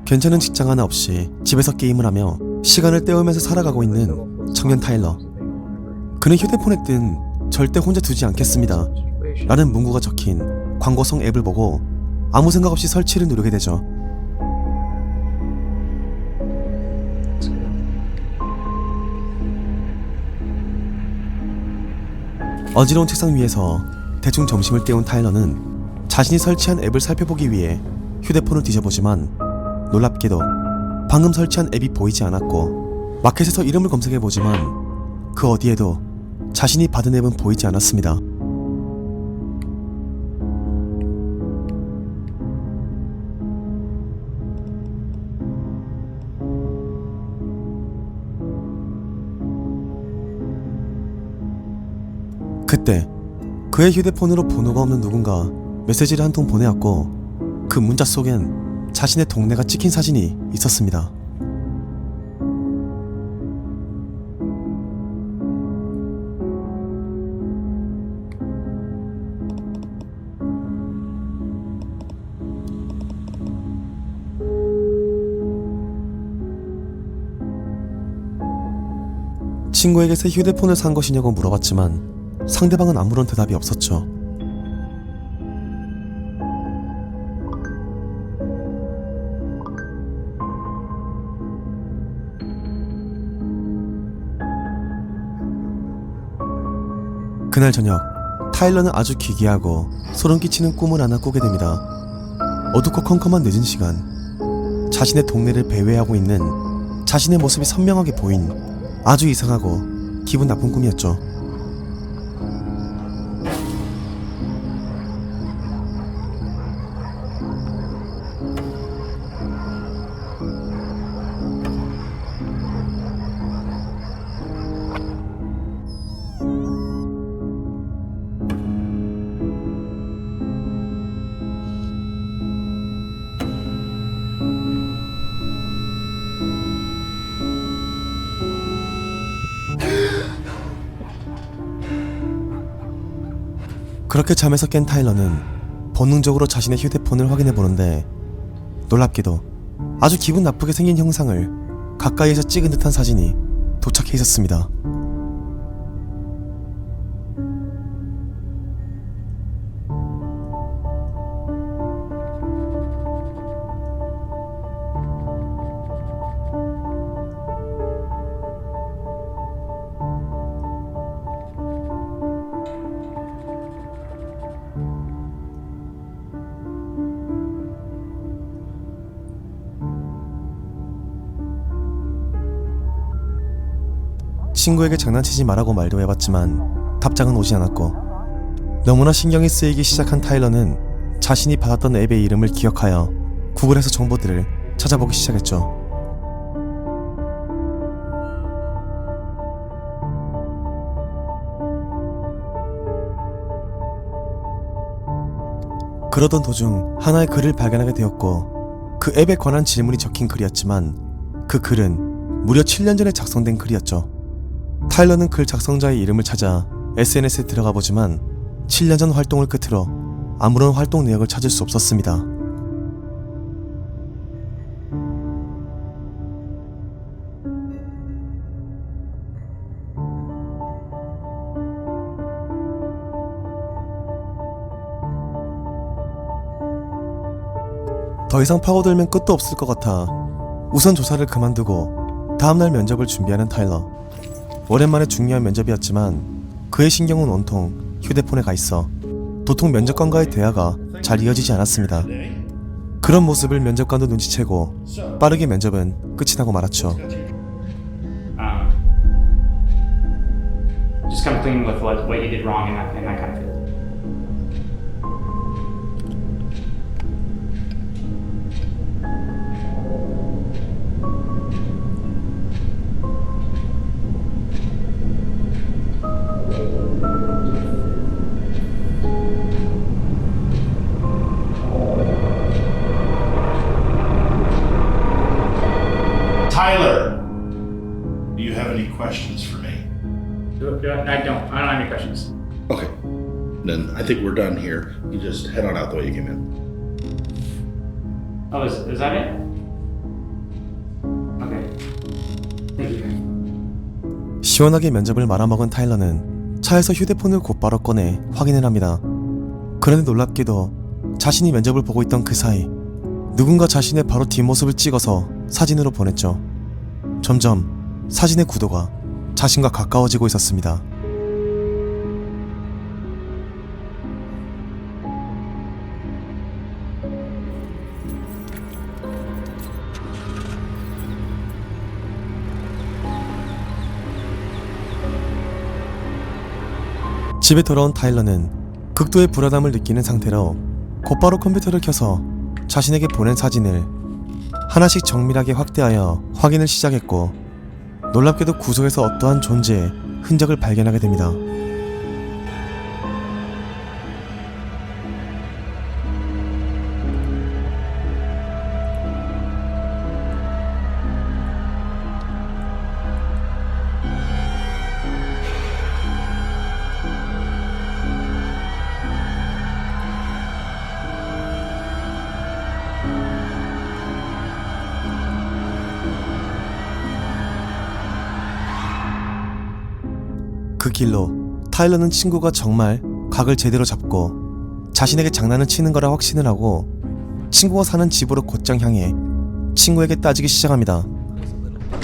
괜찮은 직장 하나 없이 집에서 게임을 하며 시간을 때우면서 살아가고 있는 청년 타일러. 그는 휴대폰에 뜬 절대 혼자 두지 않겠습니다 라는 문구가 적힌 광고성 앱을 보고 아무 생각 없이 설치를 누르게 되죠. 어지러운 책상 위에서 대충 점심을 때운 타일러는 자신이 설치한 앱을 살펴보기 위해 휴대폰을 뒤져보지만 놀랍게도 방금 설치한 앱이 보이지 않았고 마켓에서 이름을 검색해보지만 그 어디에도 자신이 받은 앱은 보이지 않았습니다. 그때 그의 휴대폰으로 번호가 없는 누군가 메시지를 한 통 보내왔고 그 문자 속엔 자신의 동네가 찍힌 사진이 있었습니다. 친구에게 새 휴대폰을 산 것이냐고 물어봤지만 상대방은 아무런 대답이 없었죠. 그날 저녁, 타일러는 아주 기괴하고 소름 끼치는 꿈을 하나 꾸게 됩니다. 어둡고 컴컴한 늦은 시간, 자신의 동네를 배회하고 있는 자신의 모습이 선명하게 보인 아주 이상하고 기분 나쁜 꿈이었죠. 그렇게 잠에서 깬 타일러는 본능적으로 자신의 휴대폰을 확인해보는데 놀랍게도 아주 기분 나쁘게 생긴 형상을 가까이에서 찍은 듯한 사진이 도착해 있었습니다. 친구에게 장난치지 말라고 말도 해봤지만 답장은 오지 않았고 너무나 신경이 쓰이기 시작한 타일러는 자신이 받았던 앱의 이름을 기억하여 구글에서 정보들을 찾아보기 시작했죠. 그러던 도중 하나의 글을 발견하게 되었고 그 앱에 관한 질문이 적힌 글이었지만 그 글은 무려 7년 전에 작성된 글이었죠. 타일러는 글 작성자의 이름을 찾아 SNS에 들어가 보지만 7년 전 활동을 끝으로 아무런 활동 내역을 찾을 수 없었습니다. 더 이상 파고들면 끝도 없을 것 같아 우선 조사를 그만두고 다음날 면접을 준비하는 타일러. 오랜만에 중요한 면접이었지만 그의 신경은 온통 휴대폰에 가 있어 도통 면접관과의 대화가 잘 이어지지 않았습니다. 그런 모습을 면접관도 눈치채고 빠르게 면접은 끝이 나고 말았죠. Just come clean with what you did wrong in that kind of field. Tyler, do you have any questions for me? I don't have any questions. Okay, then I think we're done here. You just head on out the way you came in. Oh, is that it? 시원하게 면접을 말아먹은 타일러는 차에서 휴대폰을 곧바로 꺼내 확인을 합니다. 그런데 놀랍게도 자신이 면접을 보고 있던 그 사이 누군가 자신의 바로 뒷모습을 찍어서 사진으로 보냈죠. 점점 사진의 구도가 자신과 가까워지고 있었습니다. 집에 돌아온 타일러는 극도의 불안함을 느끼는 상태로 곧바로 컴퓨터를 켜서 자신에게 보낸 사진을 하나씩 정밀하게 확대하여 확인을 시작했고, 놀랍게도 구석에서 어떠한 존재의 흔적을 발견하게 됩니다. 그 길로 타일러는 친구가 정말 각을 제대로 잡고 자신에게 장난을 치는 거라 확신을 하고 친구가 사는 집으로 곧장 향해 친구에게 따지기 시작합니다.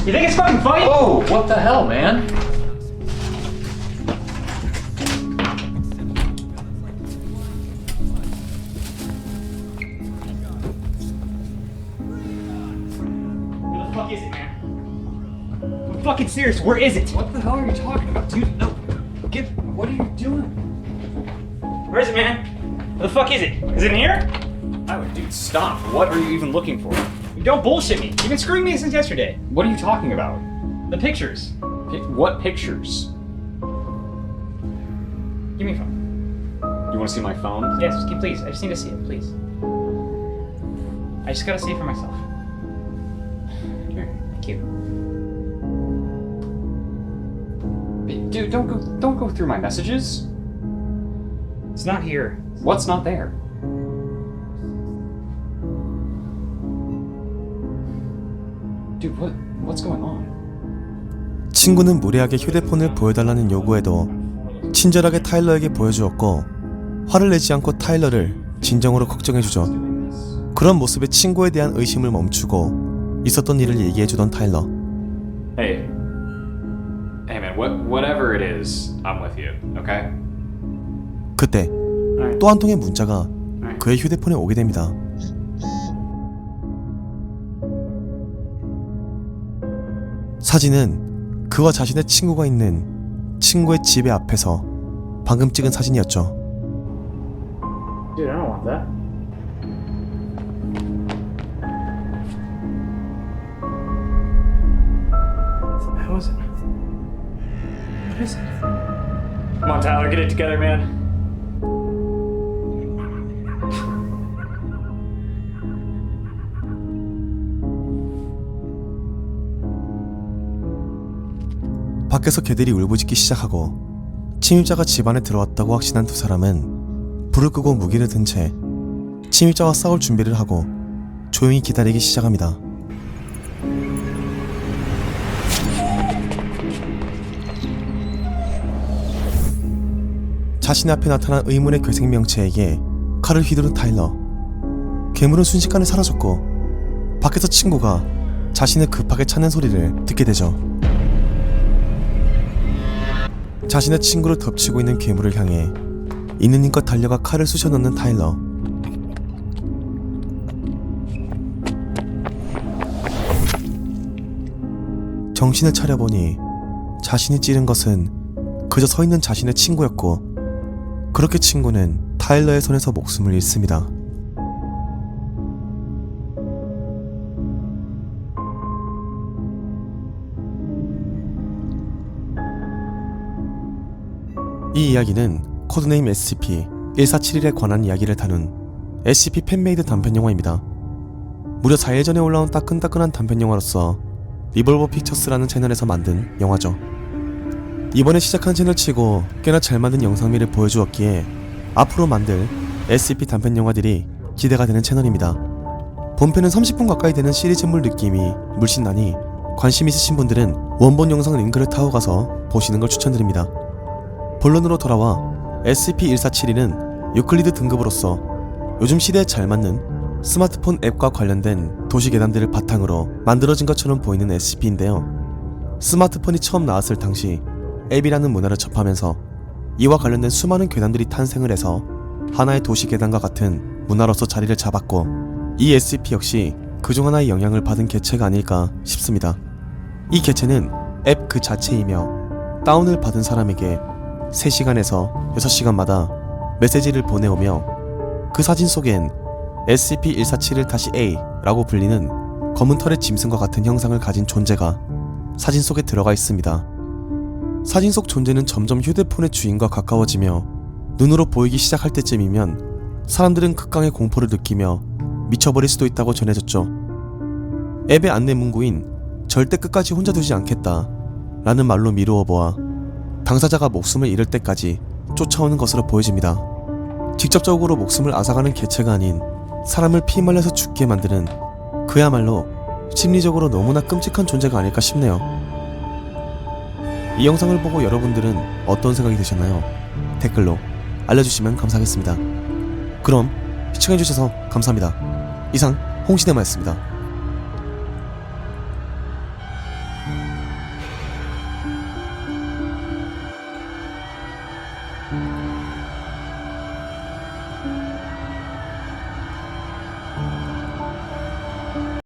You think it's fucking funny? Oh, what the hell, man? Where the fuck is it, man? I'm fucking serious. Where is it? What the hell are you talking about, dude? No, what are you doing? Where is it, man? Where the fuck is it? Is it in here? Tyler, dude, stop. What are you even looking for? Don't bullshit me. You've been screwing me since yesterday. What are you talking about? The pictures. What pictures? Give me a phone. You want to see my phone? Yes, please. I just need to see it, please. I just gotta see it for myself. Here. Thank you. Dude, don't go through my messages. It's not here. What's not there? Dude, what's going on? 친구는 무례하게 휴대폰을 보여달라는 요구에도 친절하게 타일러에게 보여주었고, 화를 내지 않고 타일러를 진정으로 걱정해주죠. 그런 모습에 친구에 대한 의심을 멈추고 있었던 일을 얘기해주던 타일러. Hey man, whatever it is, I'm with you, okay? 그때 또 한 통의 문자가 그의 휴대폰에 오게 됩니다. 사진은 그와 자신의 친구가 있는 친구의 집의 앞에서 방금 찍은 사진이었죠. Dude, I don't want that. How is it? What is it? Come on, Tyler, get it together, man. 밖에서 개들이 울부짖기 시작하고 침입자가 집 안에 들어왔다고 확신한 두 사람은 불을 끄고 무기를 든 채 침입자와 싸울 준비를 하고 조용히 기다리기 시작합니다. 자신 앞에 나타난 의문의 괴생명체에게 칼을 휘두른 타일러. 괴물은 순식간에 사라졌고 밖에서 친구가 자신을 급하게 찾는 소리를 듣게 되죠. 자신의 친구를 덮치고 있는 괴물을 향해 있는 힘껏 달려가 칼을 쑤셔넣는 타일러. 정신을 차려보니 자신이 찌른 것은 그저 서 있는 자신의 친구였고, 그렇게 친구는 타일러의 손에서 목숨을 잃습니다. 이 이야기는 코드네임 SCP-1471에 관한 이야기를 다룬 SCP 팬메이드 단편영화입니다. 무려 4일 전에 올라온 따끈따끈한 단편영화로서 리볼버 픽처스라는 채널에서 만든 영화죠. 이번에 시작한 채널치고 꽤나 잘 만든 영상미를 보여주었기에 앞으로 만들 SCP 단편영화들이 기대가 되는 채널입니다. 본편은 30분 가까이 되는 시리즈물 느낌이 물씬 나니 관심 있으신 분들은 원본 영상 링크를 타고 가서 보시는 걸 추천드립니다. 본론으로 돌아와 SCP-1471은 유클리드 등급으로서 요즘 시대에 잘 맞는 스마트폰 앱과 관련된 도시 괴담들을 바탕으로 만들어진 것처럼 보이는 SCP인데요. 스마트폰이 처음 나왔을 당시 앱이라는 문화를 접하면서 이와 관련된 수많은 괴담들이 탄생을 해서 하나의 도시 괴담과 같은 문화로서 자리를 잡았고, 이 SCP 역시 그중 하나의 영향을 받은 개체가 아닐까 싶습니다. 이 개체는 앱 그 자체이며 다운을 받은 사람에게 3시간에서 6시간마다 메시지를 보내오며 그 사진 속엔 SCP-147-A 라고 불리는 검은 털의 짐승과 같은 형상을 가진 존재가 사진 속에 들어가 있습니다. 사진 속 존재는 점점 휴대폰의 주인과 가까워지며 눈으로 보이기 시작할 때쯤이면 사람들은 극강의 공포를 느끼며 미쳐버릴 수도 있다고 전해졌죠. 앱의 안내 문구인 절대 끝까지 혼자 두지 않겠다 라는 말로 미루어 보아 당사자가 목숨을 잃을 때까지 쫓아오는 것으로 보여집니다. 직접적으로 목숨을 앗아가는 개체가 아닌 사람을 피말려서 죽게 만드는 그야말로 심리적으로 너무나 끔찍한 존재가 아닐까 싶네요. 이 영상을 보고 여러분들은 어떤 생각이 드셨나요? 댓글로 알려주시면 감사하겠습니다. 그럼 시청해주셔서 감사합니다. 이상 홍시네마였습니다.